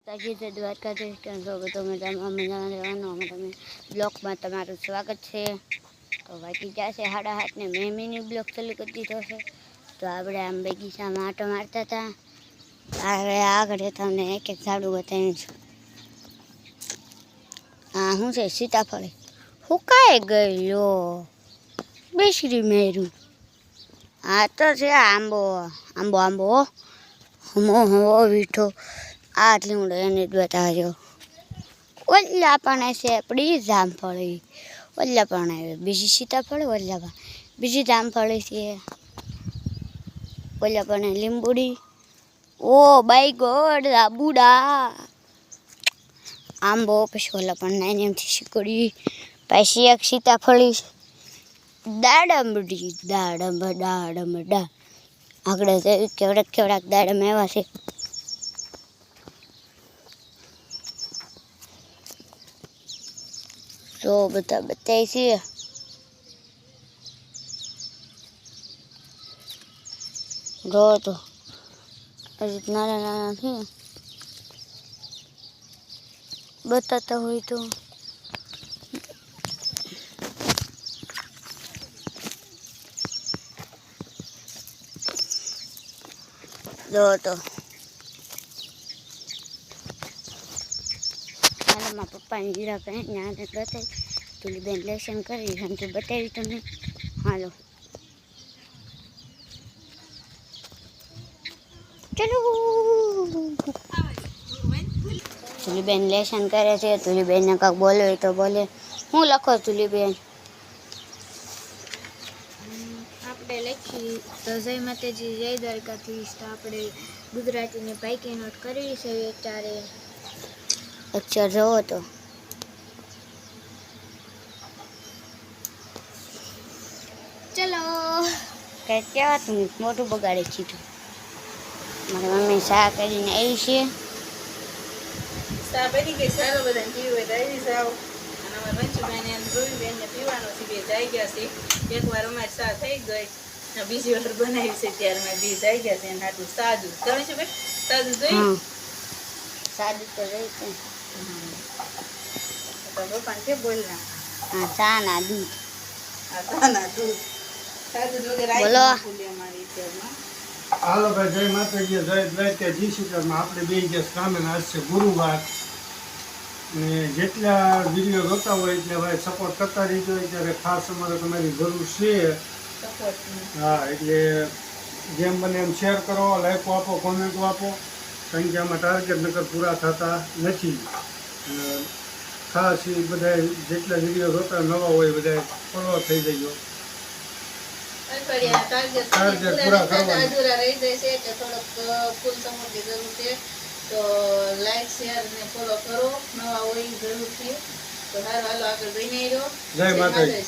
માતાજી જય દ્વારકાધીશ. કેમ છો બધો મજામાં રહેવાનું. અમે તમે બ્લોગમાં તમારું સ્વાગત છે. તો બાકી જશે 7:30 ને મેં મિની બ્લોગ ચાલુ કરી દીધો છે. તો આપણે આમ બગીચામાં આંટો મારતા હતા. આગળ તમને એક એક ઝાડું બતાવીને છું. હા શું છે? સીતાફળ હુકાઈ ગયો બેસરી મેરું. હા તો છે આંબો આંબો આંબો હમો વીઠો આ લીમડો એને જ બતાવ્યો. ઓલા પણ છે આપણી જામફળી, ઓલા પણ આવે બીજી સીતાફળ, ઓલા પણ બીજી જામફળી છે, ઓલા પણ લીંબુડી. ઓ બાઈ ગોડ બુડા આંબો, પછી ઓલા પણ નાની એમથી શીકડી, પછી એક સીતાફળી, દાડમડી આગળ કેવડાક દાડમ એવા છે. તો બધા બતાવી છે. જો તો હજી નાના નાના છે, બતાતા હોય તો. જો તો મારા પપ્પાની જીરા કહે ત્યાં બતાવી તુલી બેન લેસન કરી સમજો બતાવી તમને. હાલો ચલો. તુલીબેન લેસન કરે છે. તુલીબેનને કાંક બોલે તો બોલે. હું લખો તુલીબેન? આપણે લખી તો જય માતાજી જય દ્વારકાધીશ. તો આપણે ગુજરાતીની પાઈકી નોટ કરવી છે ત્યારે અક્ષર જોવો તો. ચલો. કઈ કહેવાતું મોટું બગાડે છીટું. મારી મમ્મી શા કરીને આવી છે. સા બની ગઈ, સારો બધાને પીવું હોય તો આવી જાઓ. અને અમારા મંચુભાઈને એમ જોયું બેનને પીવાનો છે, બે જાય ગયા છે. એકવાર અમારી સા થઈ ગઈ, બીજી વાર બનાવી છે ત્યારે મેં બે જાય ગયા છે. એને આટલું સાદું તમે છે ભાઈ, સાદું જોયું સાદું તો રહી છે. તો પપ્પાને કે બોલના હા ચા ના દૂધ. આ સાના દૂધ સાદું વગર બોલો. આવી અમારી અત્યારમાં. હાલો ભાઈ, જય માતાજી, જય દ્વારકાધીશ. સીતામાં આપણે બે ગયા કામે આજ છે ગુરુવાર. ને જેટલા વિડીયો જોતા હોય એટલે ભાઈ સપોર્ટ કરતા રહીજો. ત્યારે ખાસ અમારે તમારી જરૂર છે. હા, એટલે જેમ બને એમ શેર કરો, લાઈકો આપો, કોમેન્ટો આપો. કારણ કે આમાં ટાર્ગેટ નકર પૂરા થતા નથી. ખાસ એ બધા જેટલા વિડીયો જોતા નવા હોય બધા ફોલો થઈ જજો. ટાર્ગેટ પૂરા કરવાના અધૂરા રહી જાય છે એટલે થોડોક ફૂલ સમૂહની જરૂર છે. તો લાઈક શેર ને ફોલો કરો, નવા હોય જરૂરથી. તો હાલો આગળ જઈને રહ્યો. જય માતાજી.